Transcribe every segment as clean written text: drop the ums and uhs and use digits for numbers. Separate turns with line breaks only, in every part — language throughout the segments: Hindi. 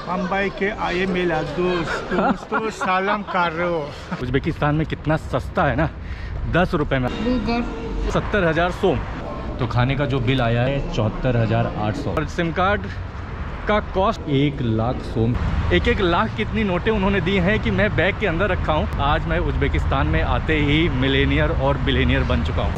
हम भाई के आए मिला दोस्तों सलाम कर रहे हो।
उज़्बेकिस्तान में कितना सस्ता है ना, 10 रुपये में 70,000 सोम। तो खाने का जो बिल आया है 74,800 और सिम कार्ड का कॉस्ट 1 लाख सोम। 1 लाख कितनी नोटें उन्होंने दी हैं कि मैं बैग के अंदर रखा हूँ। आज मैं उज़्बेकिस्तान में आते ही मिलेनियर और बिलेनियर बन चुका हूँ।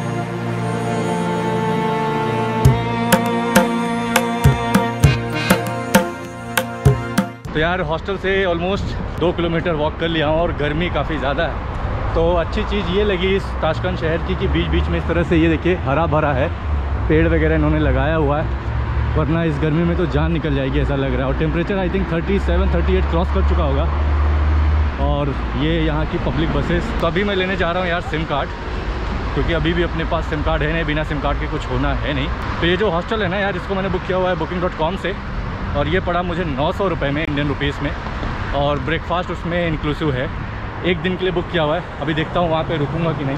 तो यार हॉस्टल से ऑलमोस्ट 2 किलोमीटर वॉक कर लिया हूँ और गर्मी काफ़ी ज़्यादा है। तो अच्छी चीज़ ये लगी इस ताशकंद शहर की कि बीच बीच में इस तरह से ये देखिए हरा भरा है, पेड़ वगैरह इन्होंने लगाया हुआ है, वरना इस गर्मी में तो जान निकल जाएगी ऐसा लग रहा है। और टेम्परेचर आई थिंक 37-38 क्रॉस कर चुका होगा। और ये यहाँ की पब्लिक बसेस। तो अभी मैं लेने जा रहा हूँ यार सिम कार्ड, क्योंकि अभी भी अपने पास सिम कार्ड है नहीं, बिना सिम कार्ड के कुछ होना है नहीं। तो ये जो हॉस्टल है ना यार, इसको मैंने बुक किया हुआ है booking.com से और ये पड़ा मुझे 900 रुपये में, इंडियन रुपीज़ में। और ब्रेकफास्ट उसमें इंक्लूसिव है। एक दिन के लिए बुक किया हुआ है, अभी देखता हूँ वहाँ पे रुकूंगा कि नहीं।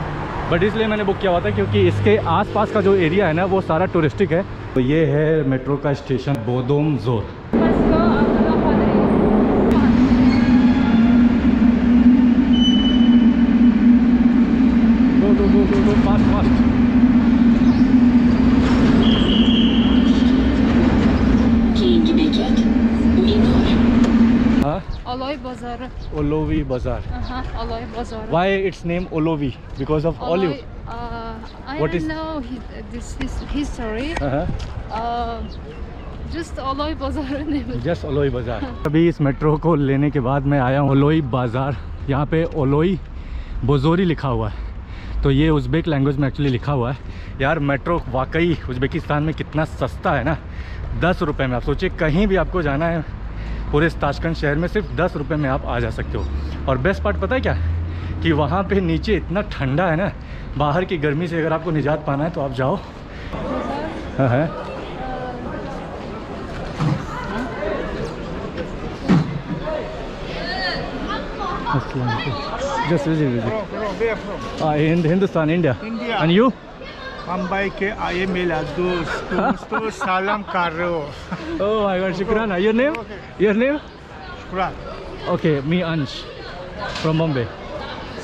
बट इसलिए मैंने बुक किया हुआ था क्योंकि इसके आसपास का जो एरिया है ना वो सारा टूरिस्टिक है। तो ये है मेट्रो का स्टेशन बोदोम जोर। गो fast fast.
Oloy Bazar.
Olovi Bazaar.
Oloy Bazar.
Why its name Olovi? Because of olive.
I
What
don't
is-
know this history. Just Oloy Bazar name.
Just Oloy Bazar. अभी इस मेट्रो को लेने के बाद मैं आया हूँ ओलोई बाज़ार। यहाँ पे ओलोई बोजोरी लिखा हुआ है, तो ये उज़्बेक लैंग्वेज में एक्चुअली लिखा हुआ है। यार मेट्रो वाकई उज़्बेकिस्तान में कितना सस्ता है ना, 10 रुपये में। आप सोचिए कहीं भी आपको जाना है पूरे ताशकंद शहर में सिर्फ 10 रुपये में आप आ जा सकते हो। और बेस्ट पार्ट पता है क्या, कि वहाँ पे नीचे इतना ठंडा है ना, बाहर की गर्मी से अगर आपको निजात पाना है तो आप जाओ। हाँ just Hindustan India. And you?
हम भाई के आए मिला दोस्तों सलाम कर रहे हो।
Oh my God, Shukrana. Your name? Your name?
शुक्रान।
Okay, me Ansh from Bombay.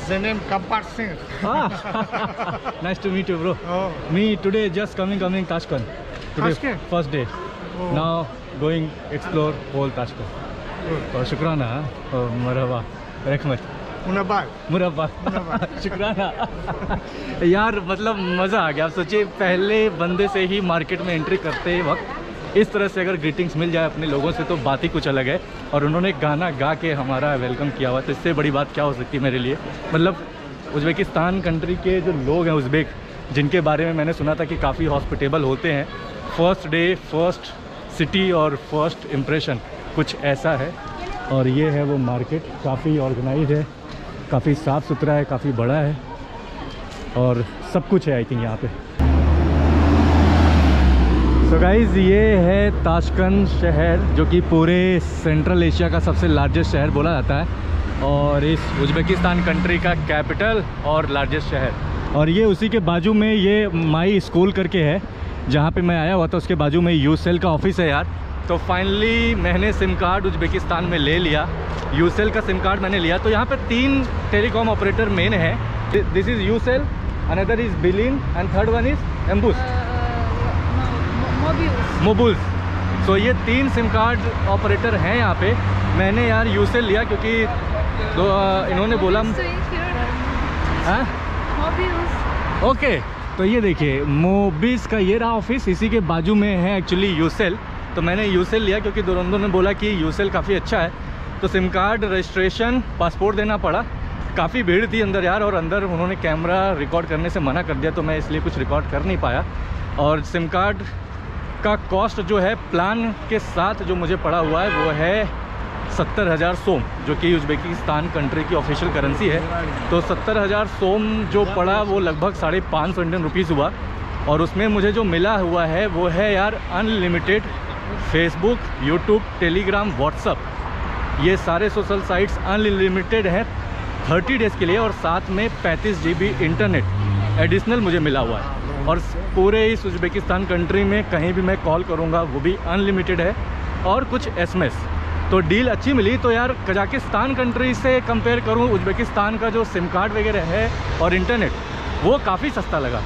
The name Kampar Singh।
Nice to meet you, bro.
Oh,
Me today just coming Tashkent. Today
Tashkent?
first day.
oh.
Now going explore whole Tashkent.
Good.
और शुक्राना। और मरहबा रहमत
मुनब्बार।
मुरब्बा शुक्राना। यार मतलब मज़ा आ गया। आप सोचिए पहले बंदे से ही मार्केट में एंट्री करते वक्त इस तरह से अगर ग्रीटिंग्स मिल जाए अपने लोगों से तो बात ही कुछ अलग है। और उन्होंने गाना गा के हमारा वेलकम किया हुआ, तो इससे बड़ी बात क्या हो सकती है मेरे लिए। मतलब उज़्बेकिस्तान कंट्री के जो लोग हैं उज़्बेक, जिनके बारे में मैंने सुना था कि काफ़ी हॉस्पिटेबल होते हैं, फर्स्ट डे फर्स्ट सिटी और फर्स्ट इम्प्रेशन कुछ ऐसा है। और ये है वो मार्केट, काफ़ी ऑर्गेनाइज है, काफ़ी साफ़ सुथरा है, काफ़ी बड़ा है और सब कुछ है आई थिंक यहाँ पे। सो गाइज़ ये है ताशकंद शहर, जो कि पूरे सेंट्रल एशिया का सबसे लार्जेस्ट शहर बोला जाता है और इस उज़्बेकिस्तान कंट्री का कैपिटल और लार्जेस्ट शहर। और ये उसी के बाजू में ये माई स्कूल करके है जहाँ पे मैं आया हुआ था, उसके बाजू में यूसेल का ऑफिस है यार। तो फाइनली मैंने सिम कार्ड उज़्बेकिस्तान में ले लिया, यूसेल का सिम कार्ड मैंने लिया। तो यहाँ पे 3 टेलीकॉम ऑपरेटर मेन है। This is Ucell, another is Beeline and third one is एम्बूस मोबुल्स। तो ये 3 सिम कार्ड ऑपरेटर हैं यहाँ पे। मैंने यार यूसेल लिया क्योंकि इन्होंने बोला हाँ ओके। तो ये देखिए मोबिस का ये रहा ऑफिस, इसी के बाजू में है एक्चुअली यूसेल। तो मैंने यूसेल लिया क्योंकि दुरंदों ने बोला कि यूसेल काफ़ी अच्छा है। तो सिम कार्ड, रजिस्ट्रेशन, पासपोर्ट देना पड़ा। काफ़ी भीड़ थी अंदर यार, और अंदर उन्होंने कैमरा रिकॉर्ड करने से मना कर दिया, तो मैं इसलिए कुछ रिकॉर्ड कर नहीं पाया। और सिम कार्ड का कॉस्ट जो है प्लान के साथ जो मुझे पड़ा हुआ है वो है 70,000 सोम, जो कि उज़्बेकिस्तान कंट्री की ऑफिशियल करेंसी है। तो 70,000 सोम जो पड़ा वो लगभग 550 इंडियन रुपीज़ हुआ। और उसमें मुझे जो मिला हुआ है वो है यार unlimited Facebook, YouTube, Telegram, WhatsApp, ये सारे सोशल साइट्स अनलिमिटेड हैं 30 डेज़ के लिए। और साथ में 35 GB इंटरनेट एडिशनल मुझे मिला हुआ है। और पूरे इस उज़्बेकिस्तान कंट्री में कहीं भी मैं कॉल करूँगा वो भी अनलिमिटेड है। और कुछ SMS तो डील अच्छी मिली। तो यार कजाकिस्तान कंट्री से कंपेयर करूँ, उज़्बेकिस्तान का जो सिम कार्ड वगैरह है और इंटरनेट वो काफ़ी सस्ता लगा।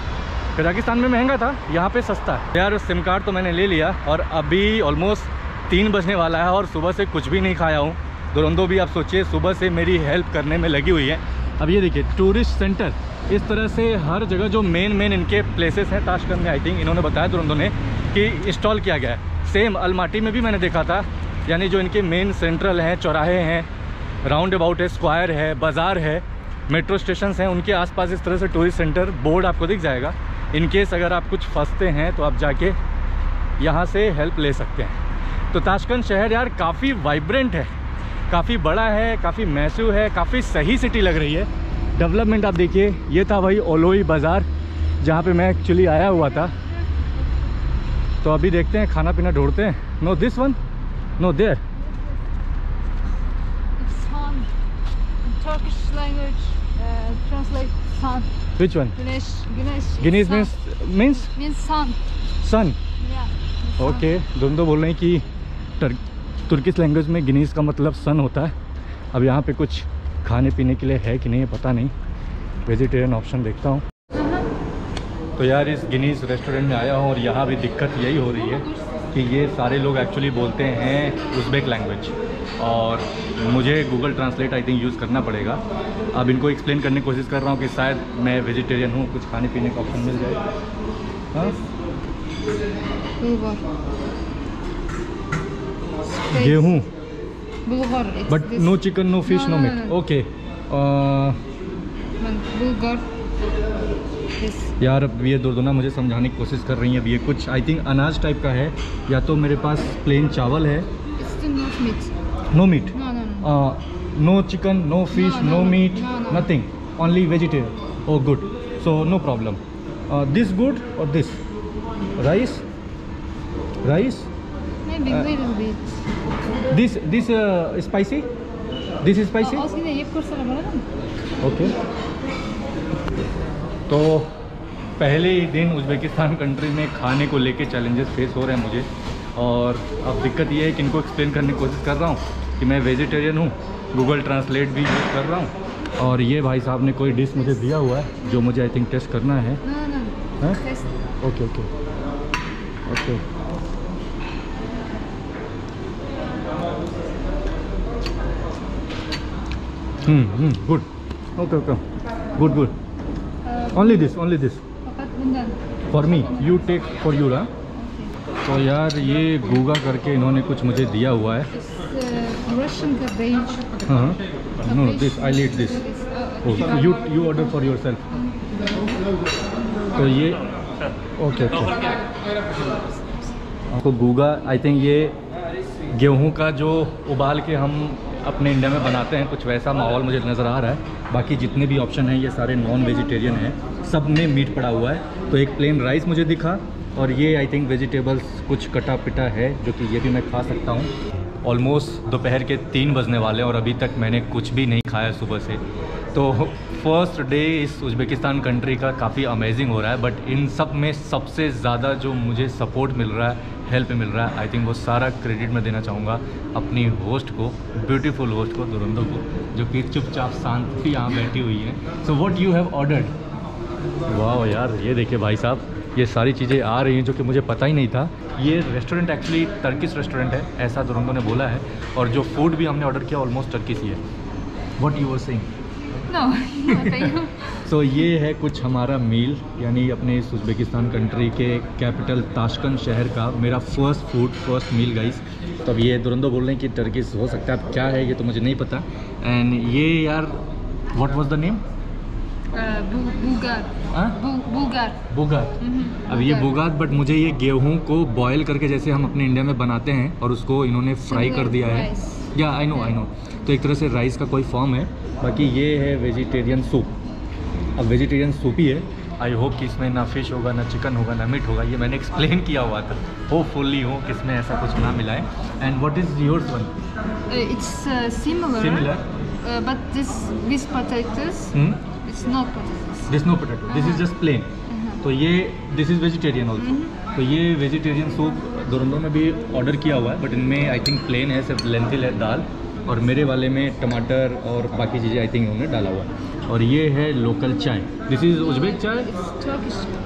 कजाकिस्तान में महंगा था, यहाँ पे सस्ता है। यार सिम कार्ड तो मैंने ले लिया और अभी ऑलमोस्ट 3 बजने वाला है और सुबह से कुछ भी नहीं खाया हूँ। दुरंदो भी आप सोचिए सुबह से मेरी हेल्प करने में लगी हुई है। अब ये देखिए टूरिस्ट सेंटर, इस तरह से हर जगह जो मेन इनके प्लेसेस हैं ताशकंद में, आई थिंक इन्होंने बताया दुरंदो ने कि इंस्टॉल किया गया है। सेम अलमाटी में भी मैंने देखा था, यानी जो इनके मेन सेंट्रल हैं, चौराहे हैं, राउंड अबाउट है, स्क्वायर है, बाज़ार है, मेट्रो स्टेशन हैं, उनके आसपास इस तरह से टूरिस्ट सेंटर बोर्ड आपको दिख जाएगा। इन केस अगर आप कुछ फंसते हैं तो आप जाके यहाँ से हेल्प ले सकते हैं। तो ताशकंद शहर यार काफ़ी वाइब्रेंट है, काफ़ी बड़ा है, काफ़ी मैसिव है, काफ़ी सही सिटी लग रही है। डेवलपमेंट आप देखिए, ये था वही ओलोई बाज़ार जहाँ पे मैं एक्चुअली आया हुआ था। तो अभी देखते हैं, खाना पीना ढूंढते हैं। No this one, no there.
Sun. In Turkish language, translate sun.
Which one?
Güneş.
Guineas
sun.
means
Means sun.
sun.
Yeah.
Okay, दोनों बोल रहे हैं कि तुर्किश लैंग्वेज में गिनीज का मतलब सन होता है। अब यहाँ पे कुछ खाने पीने के लिए है कि नहीं पता नहीं, वेजिटेरियन ऑप्शन देखता हूँ। तो यार इस गिनीज रेस्टोरेंट में आया हूँ और यहाँ भी दिक्कत यही हो रही है कि ये सारे लोग एक्चुअली बोलते हैं उज़्बेक लैंग्वेज और मुझे Google translate I think use करना पड़ेगा। अब इनको एक्सप्लेन करने की कोशिश कर रहा हूँ कि शायद मैं वेजिटेरियन हूँ, कुछ खाने पीने का ऑप्शन मिल जाए। हाँ, गेहूँ
Bulgar.
But no chicken, no fish, no meat. Okay
Bulgar. This.
यार अब ये दोनों मुझे समझाने की कोशिश कर रही हैं। अब ये कुछ आई थिंक अनाज टाइप का है, या तो मेरे पास प्लेन चावल है।
It's still not meat.
No meat,
No.
No chicken, no fish,
No,
no
no.
Meat,
No.
Nothing, only vegetarian. Oh good, so no problem. This good और this rice, rice,
Maybe little bit.
This spicy, this is spicy.
Aslında yiyip kursana bana mı?
Okay, तो पहले ही दिन उज़्बेकिस्तान कंट्री में खाने को लेके चैलेंजेस फेस हो रहे हैं मुझे। और अब दिक्कत ये है कि इनको एक्सप्लेन करने की कोशिश कर रहा हूँ कि मैं वेजिटेरियन हूँ, गूगल ट्रांसलेट भी यूज़ कर रहा हूँ। और ये भाई साहब ने कोई डिश मुझे दिया हुआ है जो मुझे आई थिंक टेस्ट करना है।
No.
हाँ?
Test.
Okay okay okay. Good, okay okay, good good. Only this
Fakat bundan.
For me, you take for you ना। तो यार ये गूगा करके इन्होंने कुछ मुझे दिया हुआ है।
It's Russian cabbage.
हाँ, no this I lead this. You order for yourself. तो ये ओके ओके। आपको गूगा आई थिंक ये गेहूं का जो उबाल के हम अपने इंडिया में बनाते हैं, कुछ वैसा माहौल मुझे नज़र आ रहा है। बाकी जितने भी ऑप्शन हैं ये सारे नॉन वेजिटेरियन हैं, सब में मीट पड़ा हुआ है। तो एक प्लेन राइस मुझे दिखा और ये आई थिंक वेजिटेबल्स कुछ कटा पिटा है जो कि ये भी मैं खा सकता हूँ। ऑलमोस्ट दोपहर के 3 बजने वाले हैं और अभी तक मैंने कुछ भी नहीं खाया सुबह से। तो फर्स्ट डे इस उज़्बेकिस्तान कंट्री का काफ़ी अमेजिंग हो रहा है। बट इन सब में सबसे ज़्यादा जो मुझे सपोर्ट मिल रहा है, हेल्प मिल रहा है, आई थिंक वो सारा क्रेडिट मैं देना चाहूँगा अपनी होस्ट को, ब्यूटीफुल होस्ट को, दुरंदो को, जो कि चुपचाप शांत यहाँ बैठी हुई है। So what you have ordered? वाह यार, ये देखिए भाई साहब, ये सारी चीज़ें आ रही हैं जो कि मुझे पता ही नहीं था। ये रेस्टोरेंट एक्चुअली टर्किश रेस्टोरेंट है, ऐसा दुरंदो ने बोला है। और जो फूड भी हमने ऑर्डर किया ऑलमोस्ट टर्किश ही है। What you were saying?
No, nothing.
सो ये है कुछ हमारा मील, यानी अपने इस उज़्बेकिस्तान कंट्री के कैपिटल ताशकंद शहर का मेरा फर्स्ट मील गाइस। तब ये दुरंदो बोल रहे हैं कि टर्किश हो सकता है, अब क्या है ये तो मुझे नहीं पता। एंड ये यार what was the name?
Bulgar.
हाँ, बुगात। अब ये बुगात, बट मुझे ये गेहूं को बॉयल करके जैसे हम अपने इंडिया में बनाते हैं और उसको इन्होंने फ्राई कर दिया है। या आई नो, तो एक तरह से राइस का कोई फॉर्म है। बाकी ये है वेजिटेरियन सूप। अब वेजिटेरियन सूप ही है। आई होप कि इसमें ना फिश होगा, ना चिकन होगा, ना मीट होगा। ये मैंने एक्सप्लेन किया हुआ था, होपफुली हो कि इसमें ऐसा कुछ ना मिला है। And what is yours one?
It's similar. But this potatoes. It's not potatoes.
This no potato, this is just plain. तो ये दिस इज़ वेजिटेरियन ऑल्सो। तो ये वेजिटेरियन सूप दोनों में भी ऑर्डर किया हुआ है, बट इनमें आई थिंक प्लेन है, सिर्फ लेंथिल है दाल, और मेरे वाले में टमाटर और बाकी चीज़ें आई थिंक उन्होंने डाला हुआ है। और ये है लोकल चाय, दिस इज़ उज़्बेक चाय,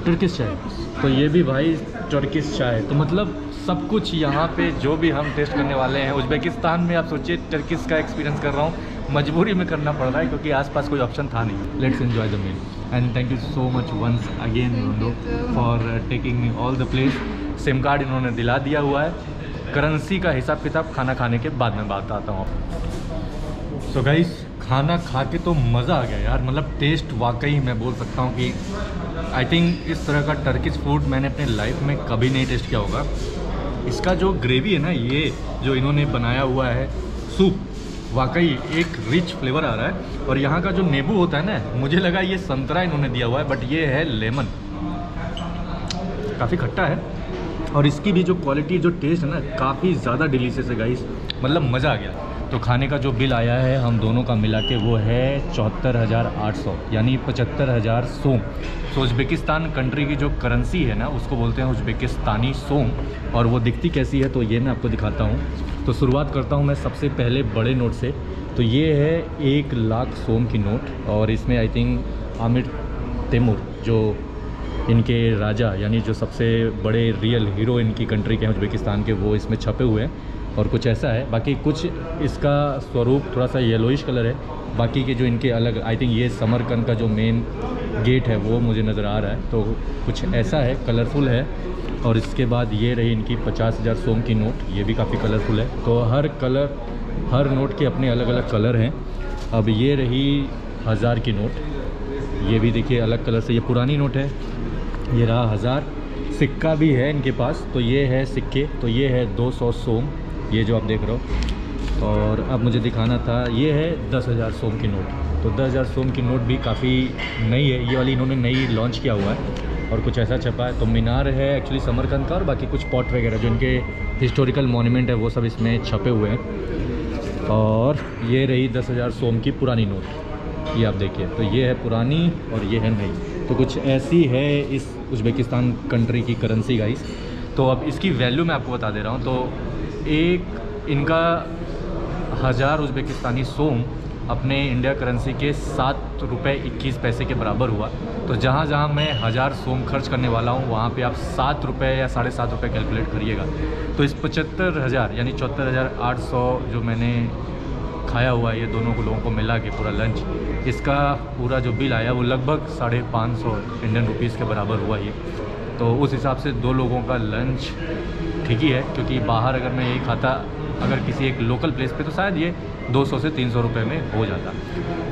टर्किश चाय। तो ये भी भाई टर्किश चाय। तो मतलब सब कुछ यहाँ पे जो भी हम टेस्ट करने वाले हैं उज़्बेकिस्तान में, आप सोचिए टर्किश का एक्सपीरियंस कर रहा हूँ, मजबूरी में करना पड़ रहा है क्योंकि आसपास कोई ऑप्शन था नहीं। Let's enjoy the meal and thank you so much once again Rondo for taking me all the place. Sim card इन्होंने दिला दिया हुआ है, करेंसी का हिसाब किताब खाना खाने के बाद में बात आता हूँ। सो गाइस, खाना खा के तो मज़ा आ गया यार, मतलब टेस्ट वाकई मैं बोल सकता हूँ कि आई थिंक इस तरह का टर्किश फूड मैंने अपने लाइफ में कभी नहीं टेस्ट किया होगा। इसका जो ग्रेवी है ना, ये जो इन्होंने बनाया हुआ है सूप, वाकई एक रिच फ्लेवर आ रहा है। और यहाँ का जो नींबू होता है ना, मुझे लगा ये संतरा इन्होंने दिया हुआ है, बट ये है लेमन, काफ़ी खट्टा है। और इसकी भी जो क्वालिटी, जो टेस्ट है ना, काफ़ी ज़्यादा डिलीशियस है गाइस, मतलब मज़ा आ गया। तो खाने का जो बिल आया है हम दोनों का मिला के वो है 74,800 यानी 75,000 सोम। तो उज़्बेकिस्तान कंट्री की जो करेंसी है ना, उसको बोलते हैं उज़्बेकिस्तानी सोम। और वो दिखती कैसी है तो ये मैं आपको दिखाता हूँ। तो शुरुआत करता हूँ मैं सबसे पहले बड़े नोट से। तो ये है 1 लाख सोम की नोट, और इसमें आई थिंक आमिर तैमूर जो इनके राजा, यानी जो सबसे बड़े रियल हीरो इनकी कंट्री के हैं उज़्बेकिस्तान के, वो इसमें छपे हुए हैं। और कुछ ऐसा है, बाकी कुछ इसका स्वरूप थोड़ा सा येलोइश कलर है, बाकी के जो इनके अलग, आई थिंक ये समरकंद का जो मेन गेट है वो मुझे नज़र आ रहा है। तो कुछ ऐसा है, कलरफुल है। और इसके बाद ये रही इनकी 50,000 सोम की नोट, ये भी काफ़ी कलरफुल है। तो हर कलर, हर नोट के अपने अलग अलग कलर हैं। अब ये रही 1000 की नोट, ये भी देखिए अलग कलर से, ये पुरानी नोट है। ये रहा 1000, सिक्का भी है इनके पास। तो ये है सिक्के, तो ये है 200 सोम, ये जो आप देख रहे हो। और अब मुझे दिखाना था, ये है 10,000 सोम की नोट। तो 10,000 सोम की नोट भी काफ़ी नई है, ये वाली इन्होंने नई लॉन्च किया हुआ है। और कुछ ऐसा छपा है। तो मीनार है एक्चुअली समरकंद का, और बाकी कुछ पॉट वगैरह जो इनके हिस्टोरिकल मॉन्यूमेंट है वो सब इसमें छपे हुए हैं। और ये रही 10,000 सोम की पुरानी नोट, ये आप देखिए। तो ये है पुरानी और ये है नई। तो कुछ ऐसी है इस उज़्बेकिस्तान कंट्री की करेंसी गाइस। तो अब इसकी वैल्यू मैं आपको बता दे रहा हूँ। तो एक इनका 1000 उज़्बेकिस्तानी सोम अपने इंडिया करेंसी के 7 रुपये 21 पैसे के बराबर हुआ। तो जहाँ जहाँ मैं 1000 सोम खर्च करने वाला हूँ, वहाँ पे आप 7 रुपये या 7.5 रुपये कैलकुलेट करिएगा। तो इस 75,000 यानी 74,800 जो मैंने खाया हुआ है, ये दोनों को लोगों को मिला के पूरा लंच, इसका पूरा जो बिल आया वो लगभग 550 इंडियन रुपीज़ के बराबर हुआ ये। तो उस हिसाब से दो लोगों का लंच ठीक ही है, क्योंकि बाहर अगर मैं यही खाता अगर किसी एक लोकल प्लेस पे, तो शायद ये 200 से 300 रुपये में हो जाता।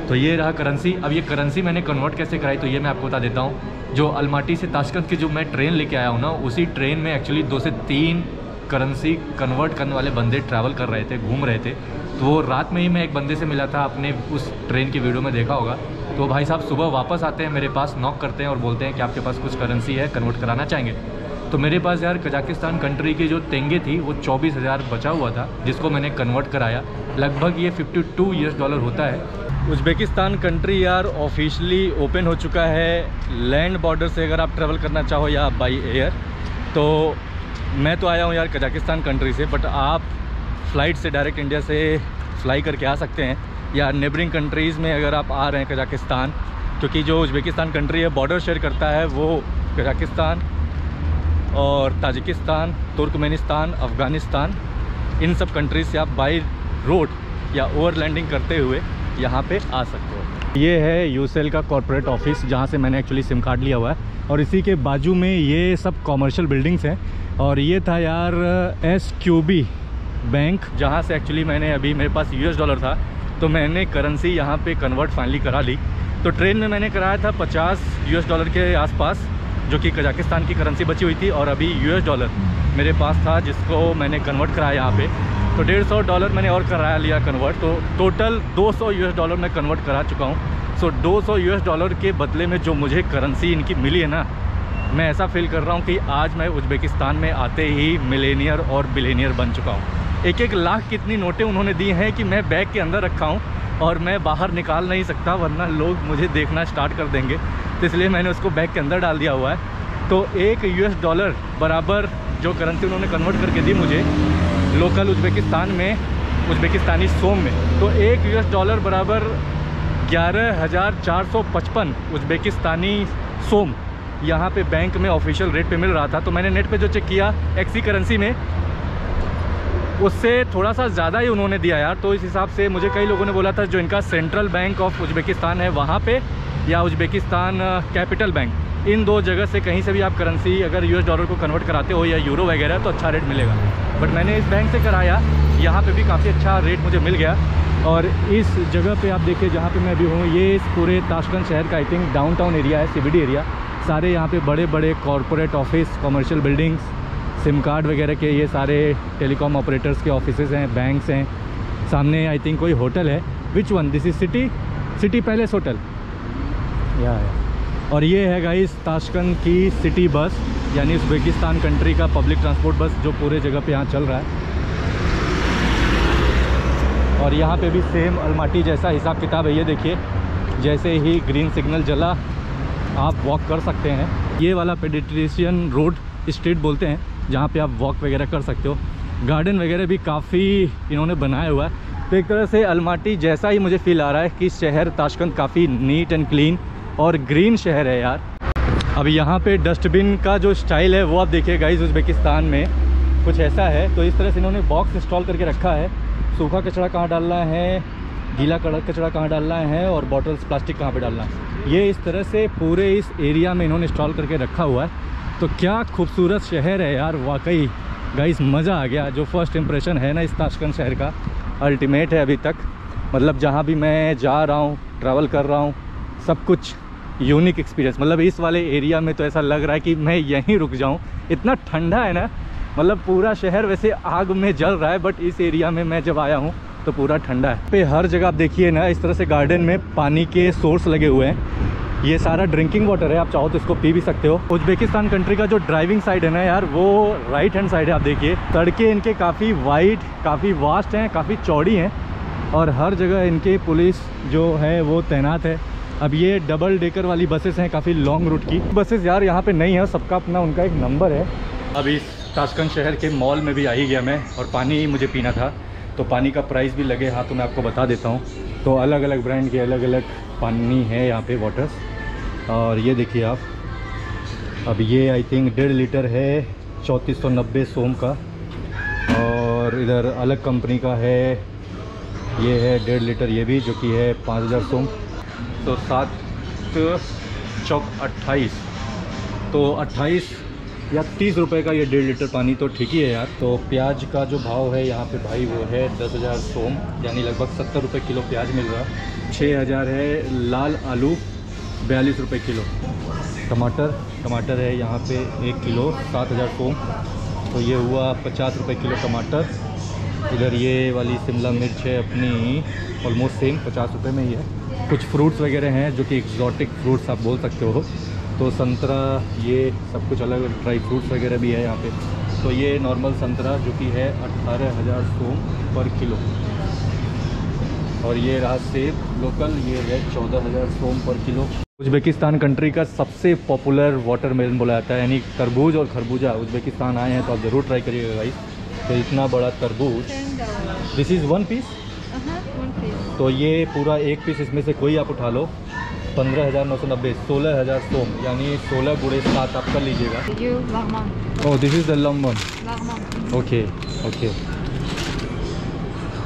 तो ये रहा करेंसी। अब ये करेंसी मैंने कन्वर्ट कैसे कराई, तो ये मैं आपको बता देता हूँ। जो अलमाटी से ताशकंद की जो मैं ट्रेन लेके आया हूँ ना, उसी ट्रेन में एक्चुअली 2 से 3 करेंसी कन्वर्ट करने वाले बंदे ट्रैवल कर रहे थे, घूम रहे थे। तो रात में ही मैं एक बंदे से मिला था, आपने उस ट्रेन की वीडियो में देखा होगा। तो भाई साहब सुबह वापस आते हैं, मेरे पास नॉक करते हैं और बोलते हैं कि आपके पास कुछ करेंसी है, कन्वर्ट कराना चाहेंगे। तो मेरे पास यार कजाकिस्तान कंट्री की जो तेंगे थी वो 24,000 बचा हुआ था, जिसको मैंने कन्वर्ट कराया। लगभग ये $52 होता है। उज़्बेकिस्तान कंट्री यार ऑफिशियली ओपन हो चुका है लैंड बॉर्डर से, अगर आप ट्रैवल करना चाहो या बाई एयर। तो मैं तो आया हूँ यार कजाकिस्तान कंट्री से, बट आप फ़्लाइट से डायरेक्ट इंडिया से फ्लाई करके आ सकते हैं, या नेबरिंग कंट्रीज़ में अगर आप आ रहे हैं कजाकिस्तान, क्योंकि जो उज़्बेकिस्तान कंट्री है बॉर्डर शेयर करता है वो कजाकिस्तान और ताजिकिस्तान, तुर्कमेनिस्तान, अफ़गानिस्तान, इन सब कंट्रीज से आप बाई रोड या ओवरलैंडिंग करते हुए यहाँ पे आ सकते हो। ये है यूसेल का कॉर्पोरेट ऑफिस, जहाँ से मैंने एक्चुअली सिम कार्ड लिया हुआ है। और इसी के बाजू में ये सब कॉमर्शियल बिल्डिंग्स हैं। और ये था यार SQB बैंक, जहाँ से एक्चुअली मैंने अभी, मेरे पास $, था, तो मैंने करेंसी यहाँ पे कन्वर्ट फाइनली करा ली। तो ट्रेन में मैंने कराया था $50 के आसपास, जो कि कजाकिस्तान की करेंसी बची हुई थी। और अभी $, मेरे पास था, जिसको मैंने कन्वर्ट कराया यहाँ पे। तो $150 मैंने और कराया लिया कन्वर्ट। तो टोटल $200 मैं कन्वर्ट करा चुका हूँ। सो $200 के बदले में जो मुझे करेंसी इनकी मिली है ना, मैं ऐसा फील कर रहा हूँ कि आज मैं उज़्बेकिस्तान में आते ही मिलेनियर और बिलेनियर बन चुका हूँ। 1-1 लाख कितनी नोटें उन्होंने दी हैं कि मैं बैग के अंदर रखा हूँ और मैं बाहर निकाल नहीं सकता, वरना लोग मुझे देखना स्टार्ट कर देंगे। तो इसलिए मैंने उसको बैग के अंदर डाल दिया हुआ है। तो $1 बराबर जो करेंसी उन्होंने कन्वर्ट करके दी मुझे लोकल उज़्बेकिस्तान में, उज़्बेकिस्तानी सोम में, तो $1 बराबर 11,455 उज़्बेकिस्तानी सोम यहाँ पे बैंक में ऑफिशियल रेट पे मिल रहा था। तो मैंने नेट पे जो चेक किया एक्सी करेंसी में, उससे थोड़ा सा ज़्यादा ही उन्होंने दिया यार। तो इस हिसाब से मुझे कई लोगों ने बोला था जो इनका सेंट्रल बैंक ऑफ उज़्बेकिस्तान है वहाँ पे, या उज़्बेकिस्तान कैपिटल बैंक, इन दो जगह से कहीं से भी आप करेंसी अगर $US को कन्वर्ट कराते हो या यूरो वगैरह तो अच्छा रेट मिलेगा। बट मैंने इस बैंक से कराया, यहाँ पे भी काफ़ी अच्छा रेट मुझे मिल गया। और इस जगह पे आप देखिए जहाँ पे मैं भी हूँ, ये इस पूरे ताशकंद शहर का आई थिंक डाउनटाउन एरिया है, CBD एरिया। सारे यहाँ पे बड़े बड़े corporate office, commercial buildings, SIM card वगैरह के ये सारे टेलीकॉम ऑपरेटर्स के ऑफिसेज हैं, बैंक्स हैं। सामने आई थिंक कोई होटल है। Which one? This is city palace hotel या। और ये है गाइस ताशकंद की सिटी बस, यानी उज़्बेकिस्तान कंट्री का पब्लिक ट्रांसपोर्ट बस जो पूरे जगह पे यहाँ चल रहा है। और यहाँ पे भी सेम अलमाटी जैसा हिसाब किताब है। ये देखिए जैसे ही ग्रीन सिग्नल जला आप वॉक कर सकते हैं। ये वाला पेडिट्रिशियन रोड स्ट्रीट बोलते हैं जहाँ पे आप वॉक वगैरह कर सकते हो। गार्डन वगैरह भी काफ़ी इन्होंने बनाया हुआ है। तो एक तरह से अलमाटी जैसा ही मुझे फील आ रहा है कि शहर ताशकंद काफ़ी नीट एंड क्लीन और ग्रीन शहर है यार। अब यहाँ पे डस्टबिन का जो स्टाइल है वो आप देखिए गाइस, उज़्बेकिस्तान में कुछ ऐसा है। तो इस तरह से इन्होंने बॉक्स इंस्टॉल करके रखा है, सूखा कचरा कहाँ डालना है, गीला कचरा कहाँ डालना है और बॉटल्स प्लास्टिक कहाँ पे डालना है, ये इस तरह से पूरे इस एरिया में इन्होंने इंस्टॉल करके रखा हुआ है। तो क्या खूबसूरत शहर है यार, वाकई गाइस मज़ा आ गया। जो फर्स्ट इंप्रेशन है ना इस ताशकंद शहर का, अल्टीमेट है अभी तक। मतलब जहाँ भी मैं जा रहा हूँ, ट्रैवल कर रहा हूँ, सब कुछ यूनिक एक्सपीरियंस। मतलब इस वाले एरिया में तो ऐसा लग रहा है कि मैं यहीं रुक जाऊँ, इतना ठंडा है ना। मतलब पूरा शहर वैसे आग में जल रहा है, बट इस एरिया में मैं जब आया हूँ तो पूरा ठंडा है। पे हर जगह आप देखिए ना इस तरह से गार्डन में पानी के सोर्स लगे हुए हैं। ये सारा ड्रिंकिंग वाटर है, आप चाहो तो इसको पी भी सकते हो। उज़्बेकिस्तान कंट्री का जो ड्राइविंग साइड है ना यार, वो राइट हैंड साइड है। आप देखिए सड़कें इनके काफ़ी वाइड, काफ़ी वास्ट हैं, काफ़ी चौड़ी हैं और हर जगह इनके पुलिस जो है वो तैनात है। अब ये डबल डेकर वाली बसेस हैं, काफ़ी लॉन्ग रूट की बसेस यार यहाँ पे नहीं है, सबका अपना उनका एक नंबर है। अब इस ताशकंद शहर के मॉल में भी आ ही गया मैं, और पानी मुझे पीना था तो पानी का प्राइस भी लगे हाथ तो मैं आपको बता देता हूँ। तो अलग अलग ब्रांड के अलग अलग पानी है यहाँ पे, वाटर्स। और ये देखिए आप, अब ये आई थिंक 1.5 लीटर है 3490 सोम का, और इधर अलग कंपनी का है, ये है 1.5 लीटर ये भी, जो कि है 5000 सोम। तो 7 चौक 28, तो 28 या 30 रुपए का ये 1.5 लीटर पानी तो ठीक ही है यार। तो प्याज का जो भाव है यहाँ पे भाई वो है 10,000 सोम, यानी लगभग 70 रुपये किलो प्याज मिल रहा है। 6000 है लाल आलू, 42 रुपये किलो। टमाटर है यहाँ पे 1 किलो 7000 सोम, तो ये हुआ 50 रुपये किलो टमाटर। इधर ये वाली शिमला मिर्च है अपनी, ऑलमोस्ट सेम 50 रुपये में ही है। कुछ फ्रूट्स वगैरह हैं जो कि एक्जॉटिक फ्रूट्स आप बोल सकते हो, तो संतरा, ये सब कुछ अलग अलग ड्राई फ्रूट्स वगैरह भी है यहाँ पे। तो ये नॉर्मल संतरा जो कि है 18,000 सोम पर किलो, और ये रहा सेब लोकल, ये है 14,000 सोम पर किलो। उज़्बेकिस्तान कंट्री का सबसे पॉपुलर वाटरमेलन बोला जाता है, यानी तरबूज और खरबूजा। उज़्बेकिस्तान आए हैं तो आप ज़रूर ट्राई करिएगा गाइस। तो इतना बड़ा तरबूज, दिस इज़ 1 पीस। तो ये पूरा 1 पीस, इसमें से कोई आप उठा लो, 15,990, 16,000 सोम, यानी 16 गुणे 7 आप कर लीजिएगा। ओह दिस इज़ द लम्बन, ओके।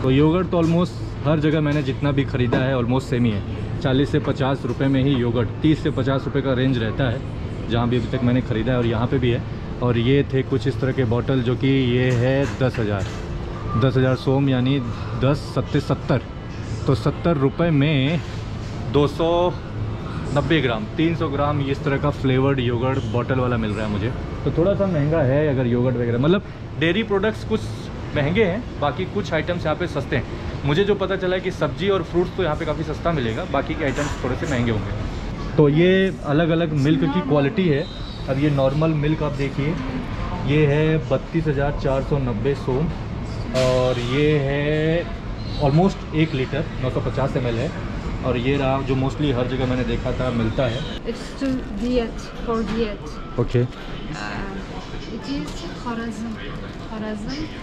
तो योगर्ट तो ऑलमोस्ट हर जगह मैंने जितना भी ख़रीदा है ऑलमोस्ट सेम ही है, 40 से 50 रुपये में ही योगर्ट, 30 से 50 रुपये का रेंज रहता है जहाँ भी अभी तक मैंने ख़रीदा है, और यहाँ पे भी है। और ये थे कुछ इस तरह के बॉटल, जो कि ये है 10,000 सोम, यानी 10 सत्ते 70, तो 70 रुपये में 290 ग्राम, 300 ग्राम इस तरह का फ्लेवर्ड योगर्ट बॉटल वाला मिल रहा है मुझे। तो थोड़ा सा महंगा है अगर योगर्ट वगैरह, मतलब डेयरी प्रोडक्ट्स कुछ महंगे हैं, बाकी कुछ आइटम्स यहाँ पे सस्ते हैं। मुझे जो पता चला है कि सब्जी और फ्रूट्स तो यहाँ पे काफ़ी सस्ता मिलेगा, बाकी के आइटम्स थोड़े से महंगे होंगे। तो ये अलग अलग मिल्क की क्वालिटी है। अब ये नॉर्मल मिल्क आप देखिए, ये है 32,490 सोम, और ये है ऑलमोस्ट 1 लीटर 950 ml है। और ये रहा जो मोस्टली हर जगह मैंने देखा था मिलता है,
It's to diet, for diet.
Okay.
It is Khorazm.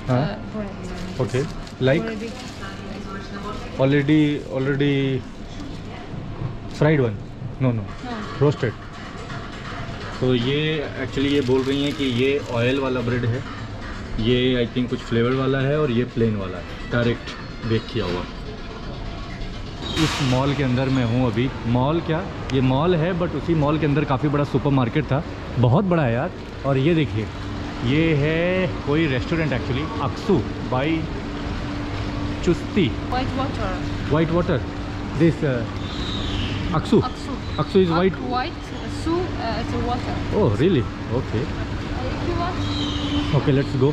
Huh?
Bread.
Okay. Like
Already.
already fried one? No.
No.
Roasted. तो ये एक्चुअली ये बोल रही हैं कि ये ऑयल वाला ब्रेड है, ये आई थिंक कुछ फ्लेवर वाला है, और ये प्लेन वाला है, डायरेक्ट बेक किया हुआ। इस मॉल के अंदर मैं हूँ अभी। मॉल क्या, ये मॉल है बट उसी मॉल के अंदर काफ़ी बड़ा सुपरमार्केट था, बहुत बड़ा है यार। और ये देखिए, ये है कोई रेस्टोरेंट एक्चुअली, अक्सू बाई चुस्ती।
White water.
This Aksu.
Aksu.
Aksu is white.
White. Su. It's a water.
Oh really? Okay
If you want.
Okay, let's go.